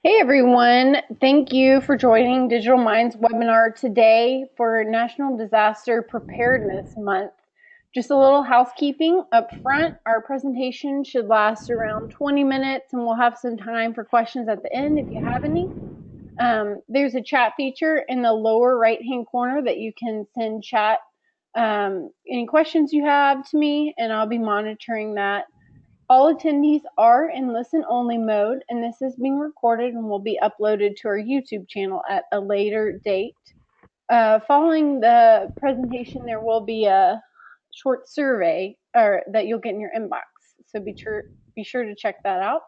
Hey everyone, thank you for joining Digital Minds webinar today for National Disaster Preparedness Month. Just a little housekeeping up front. Our presentation should last around 20 minutes and we'll have some time for questions at the end if you have any. There's a chat feature in the lower right hand corner that you can send chat any questions you have to me, and I'll be monitoring that. All attendees are in listen-only mode, and this is being recorded and will be uploaded to our YouTube channel at a later date. Following the presentation, there will be a short survey that you'll get in your inbox, so be sure to check that out.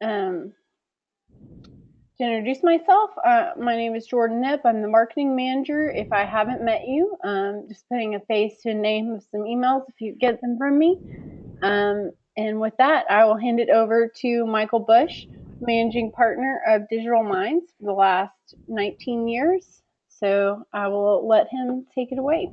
To introduce myself, my name is Jordan Nip. I'm the marketing manager. If I haven't met you, just putting a face to a name of some emails if you get them from me. And with that, I will hand it over to Michael Bush, managing partner of Digital Minds for the last 19 years. So I will let him take it away.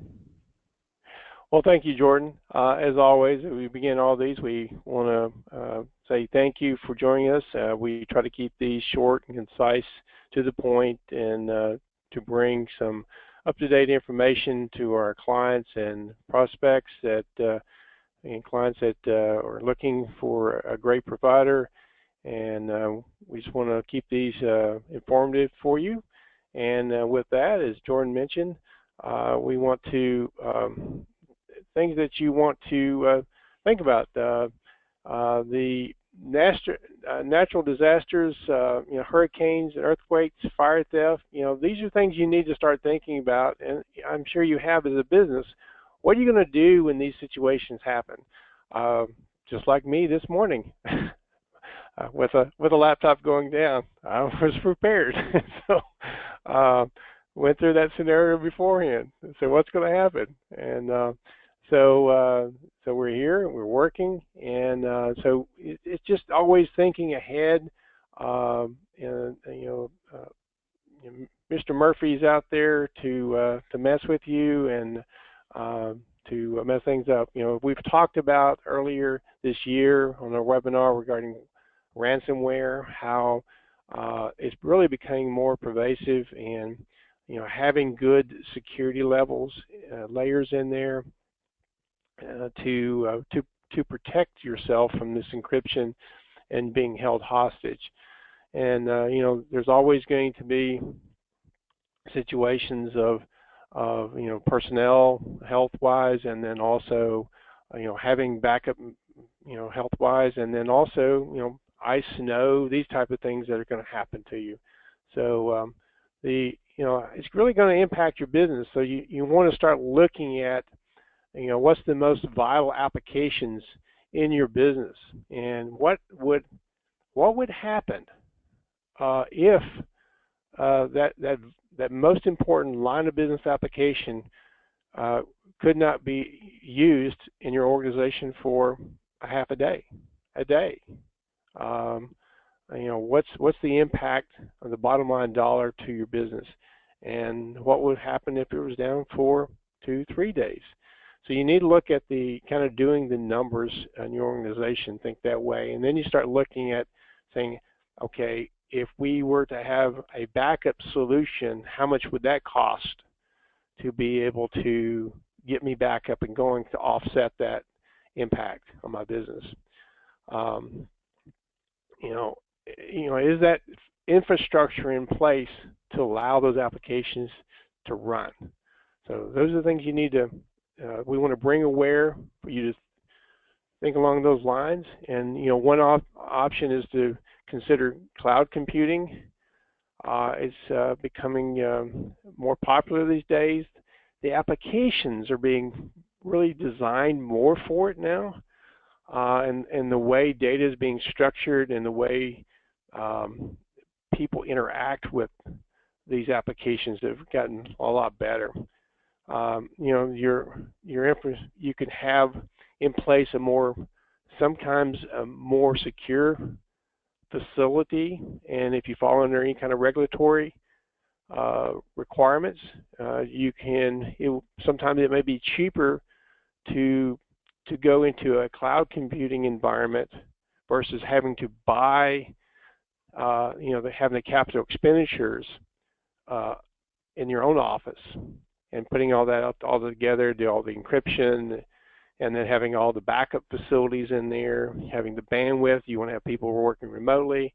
Well, thank you, Jordan. As always, as we begin all these, we want to say thank you for joining us. We try to keep these short and concise, to the point, and to bring some up-to-date information to our clients and prospects and clients that are looking for a great provider. And we just want to keep these informative for you. And with that, as Jordan mentioned, we want to things that you want to think about. The natural disasters, hurricanes, earthquakes, fire theft, these are things you need to start thinking about, and I'm sure you have as a business. What are you going to do when these situations happen? Just like me this morning, with a laptop going down, I was prepared. So went through that scenario beforehand. So what's going to happen? And so we're here, we're working, and so it's just always thinking ahead. Mr. Murphy's out there to mess with you and to mess things up. We've talked about earlier this year on our webinar regarding ransomware, how it's really becoming more pervasive, and having good security levels, layers in there to protect yourself from this encryption and being held hostage. And there's always going to be situations of personnel health-wise, and then also having backup health-wise, and then also ice, snow, these type of things that are going to happen to you. So it's really going to impact your business. So you want to start looking at what's the most vital applications in your business, and what would happen if that most important line of business application could not be used in your organization for a half a day. What's the impact of the bottom line dollar to your business, and what would happen if it was down for 2-3 days? So you need to look at the kind of doing the numbers in your organization, think that way, and then you start looking at saying, okay, if we were to have a backup solution, how much would that cost to be able to get me back up and going to offset that impact on my business? Is that infrastructure in place to allow those applications to run? So those are the things you need to, we want to bring aware for you to think along those lines. And one option is to consider cloud computing. It's becoming more popular these days. The applications are being really designed more for it now, and the way data is being structured and the way people interact with these applications have gotten a lot better. You can have in place sometimes a more secure facility, and if you fall under any kind of regulatory requirements, sometimes it may be cheaper to go into a cloud computing environment versus having to buy having the capital expenditures uh, in your own office and putting all that all together, do all the encryption, and then having all the backup facilities in there, having the bandwidth. You want to have people working remotely,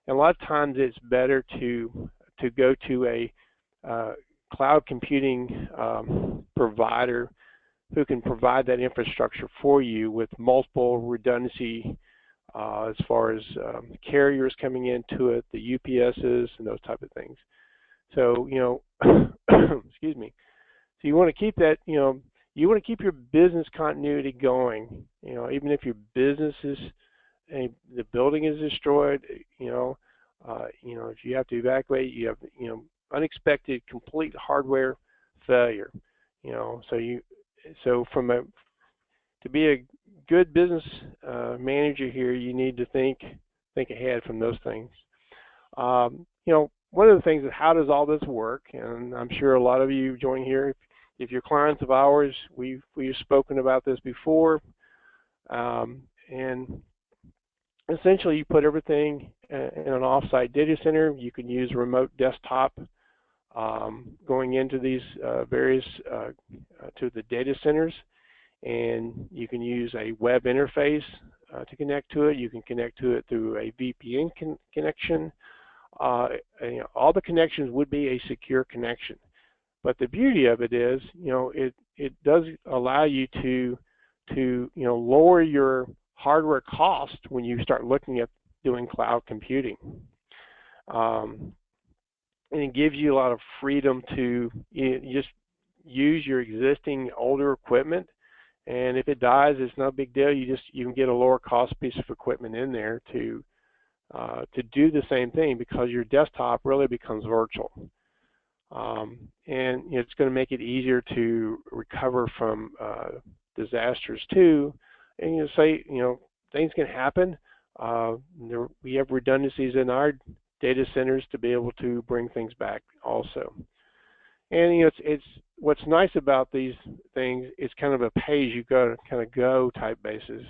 and a lot of times it's better to go to a cloud computing provider who can provide that infrastructure for you with multiple redundancy as far as carriers coming into it, the UPSs, and those type of things. So, excuse me. So you want to keep that, you want to keep your business continuity going. Even if your business is, the building is destroyed, if you have to evacuate, you have, unexpected complete hardware failure. So to be a good business manager here, you need to think ahead from those things. One of the things is, how does all this work? And I'm sure a lot of you join here, if you're clients of ours, we've spoken about this before. And essentially, you put everything in an offsite data center. You can use a remote desktop going into these various to the data centers, and you can use a web interface to connect to it. You can connect to it through a VPN connection. All the connections would be a secure connection. But the beauty of it is, it does allow you to lower your hardware cost when you start looking at doing cloud computing. And it gives you a lot of freedom to just use your existing older equipment. And if it dies, it's no big deal. You can get a lower cost piece of equipment in there to do the same thing, because your desktop really becomes virtual. And it's going to make it easier to recover from disasters too. And things can happen. We have redundancies in our data centers to be able to bring things back also. And it's what's nice about these things. It's kind of a pay-as-you-go kind of go type basis.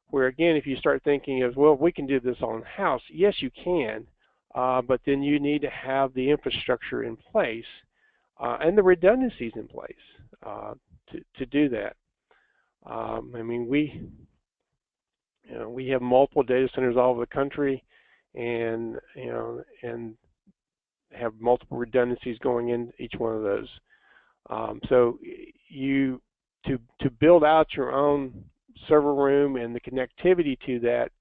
Where again, if you start thinking of, well, we can do this on house, yes, you can, but then you need to have the infrastructure in place and the redundancies in place to do that. We have multiple data centers all over the country, and have multiple redundancies going in each one of those. So to build out your own server room and the connectivity to that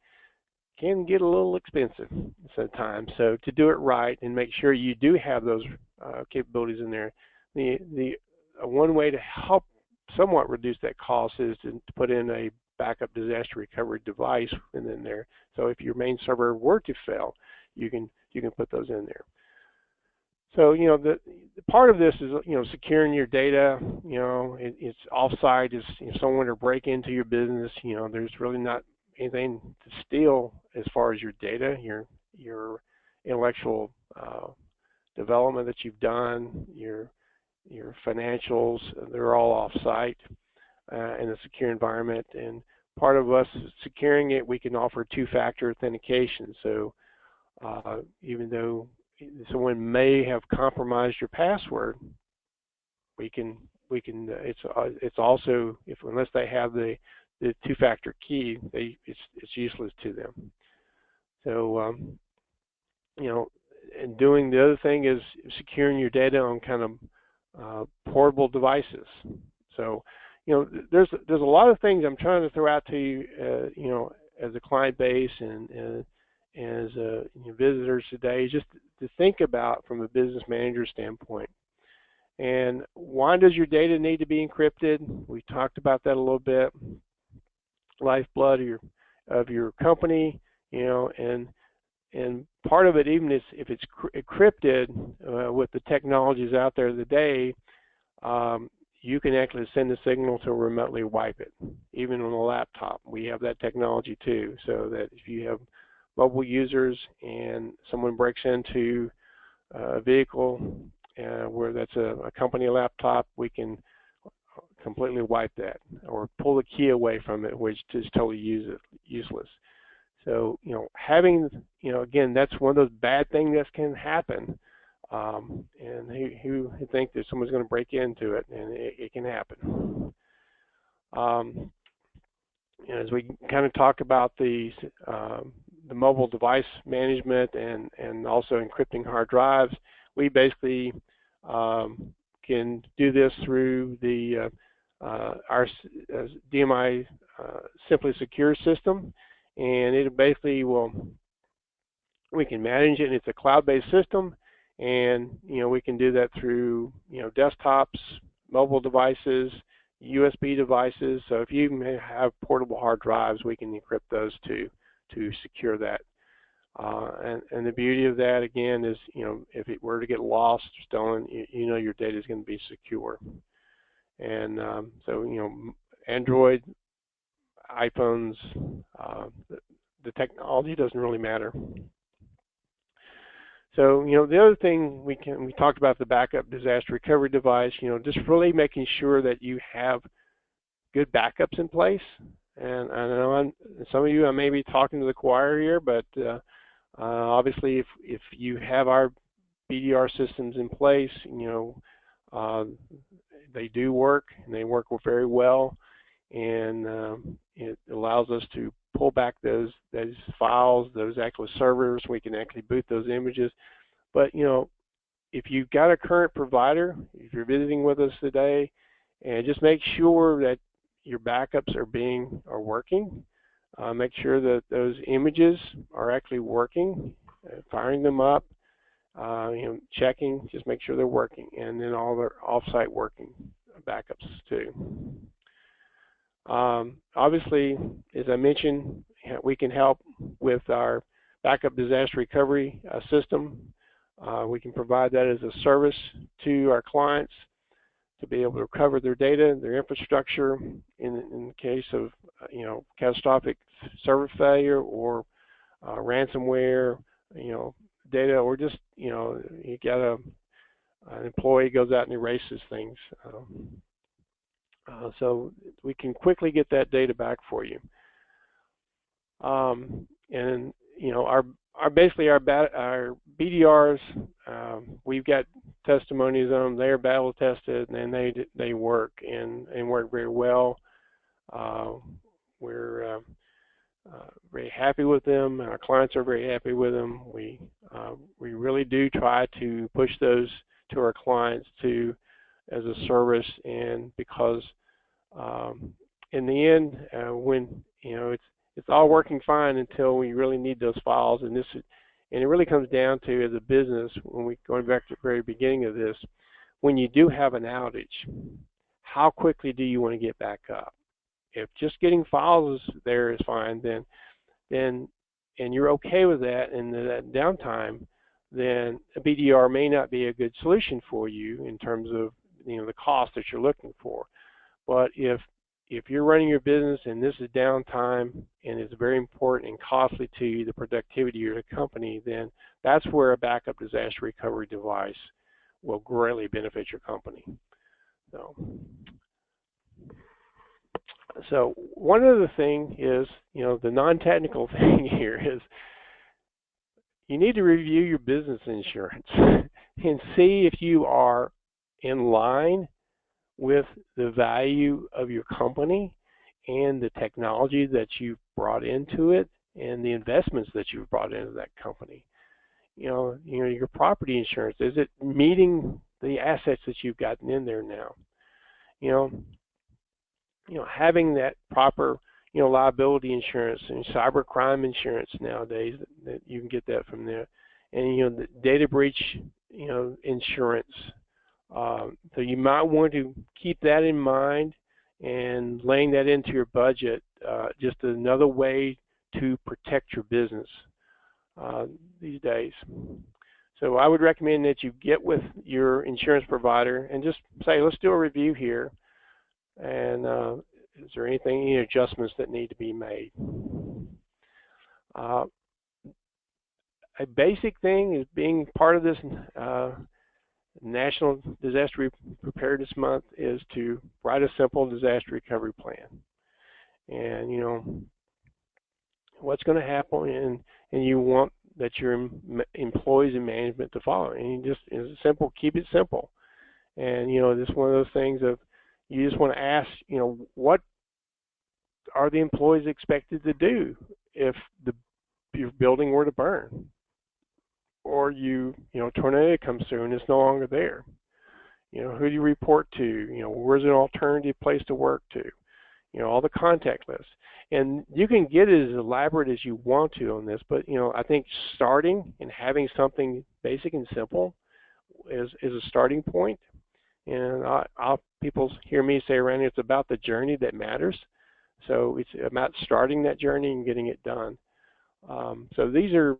can get a little expensive sometimes. So to do it right and make sure you do have those capabilities in there, the one way to help somewhat reduce that cost is to put in a backup disaster recovery device in there. So if your main server were to fail, you can put those in there. So the part of this is securing your data. It's offsite. Is if someone to break into your business, there's really not anything to steal as far as your data, your intellectual development that you've done, your financials. They're all offsite in a secure environment. And part of us securing it, we can offer two-factor authentication. So even though someone may have compromised your password, it's also, unless they have the two-factor key, it's useless to them. So and doing the other thing is securing your data on kind of portable devices. So there's a lot of things I'm trying to throw out to you, as a client base and as visitors today, just to think about from a business manager standpoint. And why does your data need to be encrypted? We talked about that a little bit. Lifeblood of your company, and part of it, even if it's encrypted with the technologies out there today, you can actually send a signal to remotely wipe it, even on a laptop. We have that technology too, so that if you have mobile users and someone breaks into a vehicle where that's a company laptop, we can completely wipe that or pull the key away from it, which is totally useless. So, having, again, that's one of those bad things that can happen. And who think that someone's going to break into it, and it can happen. Um, as we kind of talk about the mobile device management and also encrypting hard drives, we basically can do this through our DMI Simply Secure system, and it basically we can manage it. And it's a cloud-based system, and we can do that through desktops, mobile devices, USB devices. So if you may have portable hard drives, we can encrypt those to secure that. And the beauty of that again is, if it were to get lost or stolen, your data is going to be secure. And so Android, iPhones, the technology doesn't really matter. So, the other thing we talked about the backup disaster recovery device, just really making sure that you have good backups in place. And I know some of you, I may be talking to the choir here, but obviously if you have our BDR systems in place, they do work, and they work very well. And it allows us to pull back those files, those actual servers. We can actually boot those images. But if you've got a current provider, if you're visiting with us today, and just make sure that your backups are working. Make sure that those images are actually working, firing them up, checking, just make sure they're working, and then all their offsite working backups too. Obviously, as I mentioned, we can help with our backup disaster recovery system. We can provide that as a service to our clients to be able to recover their data, their infrastructure in the case of catastrophic server failure or ransomware, data, or just you got an employee goes out and erases things. So we can quickly get that data back for you. And basically our BDRs, we've got testimonies on them. They're battle tested, and they work and work very well. We're very happy with them. Our clients are very happy with them. We really do try to push those to our clients as a service, and because in the end, when it's all working fine until we really need those files, and it really comes down to, as a business, when we going back to the very beginning of this, when you do have an outage, how quickly do you want to get back up? If just getting files there is fine, then and you're okay with that and that downtime, then a BDR may not be a good solution for you in terms of the cost that you're looking for. But if you're running your business and this is downtime and it's very important and costly to you, the productivity of your company, then that's where a backup disaster recovery device will greatly benefit your company. So one other thing is, the non-technical thing here is you need to review your business insurance and see if you are in line with the value of your company and the technology that you've brought into it and the investments that you've brought into that company. Your property insurance, is it meeting the assets that you've gotten in there now? Having that proper liability insurance and cyber crime insurance nowadays, that you can get that from there, and the data breach insurance. So you might want to keep that in mind and laying that into your budget, just another way to protect your business these days. So I would recommend that you get with your insurance provider and just say, let's do a review here, and is there any adjustments that need to be made? A basic thing is being part of this National Disaster Preparedness Month is to write a simple disaster recovery plan. And what's going to happen, and you want that your employees and management to follow. And you just, it's simple, keep it simple. And this is one of those things of, you just want to ask, what are the employees expected to do if your building were to burn, or tornado comes through and it's no longer there? Who do you report to? Where's an alternative place to work to? All the contact lists. And you can get it as elaborate as you want to on this, but I think starting and having something basic and simple is a starting point. And people hear me say around here, it's about the journey that matters. So it's about starting that journey and getting it done. So these are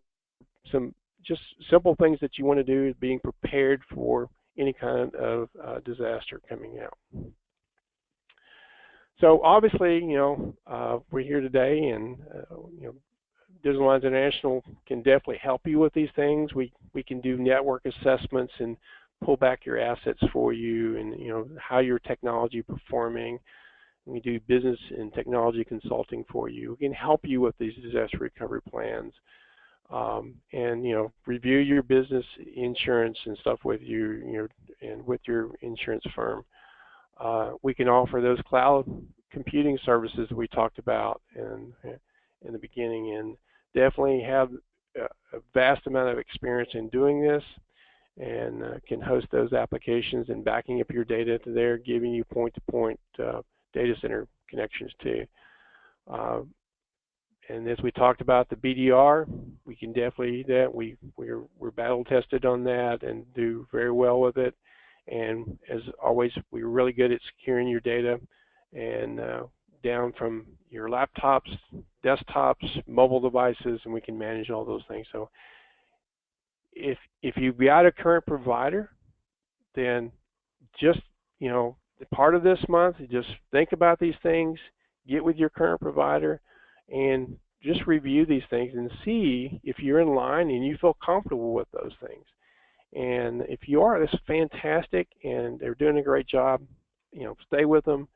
some just simple things that you want to do, being prepared for any kind of disaster coming out. So obviously, we're here today, and Digital Minds International can definitely help you with these things. We can do network assessments and pull back your assets for you, and how your technology performing. We do business and technology consulting for you. We can help you with these disaster recovery plans, and review your business insurance and stuff with you, and with your insurance firm. We can offer those cloud computing services we talked about in the beginning, and definitely have a vast amount of experience in doing this, and can host those applications and backing up your data to there, giving you point-to-point data center connections too. And as we talked about the BDR, we can definitely do that. We're battle tested on that and do very well with it. And as always, we're really good at securing your data, and down from your laptops, desktops, mobile devices, and we can manage all those things. So if you've got a current provider, then just part of this month, just think about these things, get with your current provider, and just review these things and see if you're in line and you feel comfortable with those things. And if you are, that's fantastic, and they're doing a great job. Stay with them,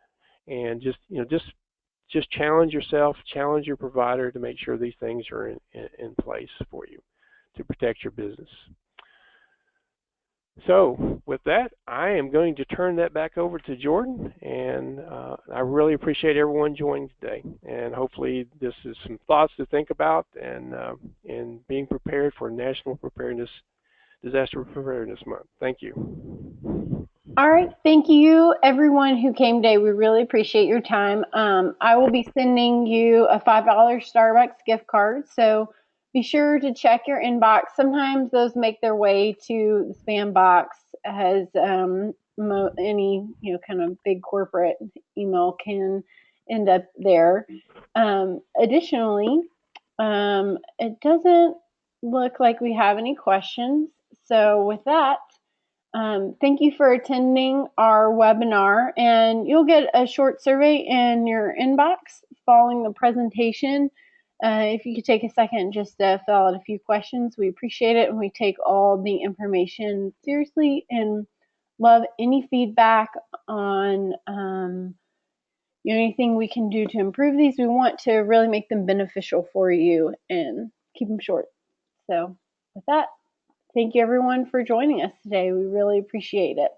and just challenge yourself, challenge your provider to make sure these things are in place for you to protect your business. So with that, I am going to turn that back over to Jordan, and I really appreciate everyone joining today. And hopefully this is some thoughts to think about, and being prepared for National Disaster Preparedness Month. Thank you. All right. Thank you, everyone who came today. We really appreciate your time. I will be sending you a $5 Starbucks gift card, so be sure to check your inbox. Sometimes those make their way to the spam box, as any kind of big corporate email can end up there. Additionally, it doesn't look like we have any questions. So with that, thank you for attending our webinar, and you'll get a short survey in your inbox following the presentation. If you could take a second just to fill out a few questions, we appreciate it, and we take all the information seriously and love any feedback on anything we can do to improve these. We want to really make them beneficial for you and keep them short. So with that, thank you everyone for joining us today. We really appreciate it.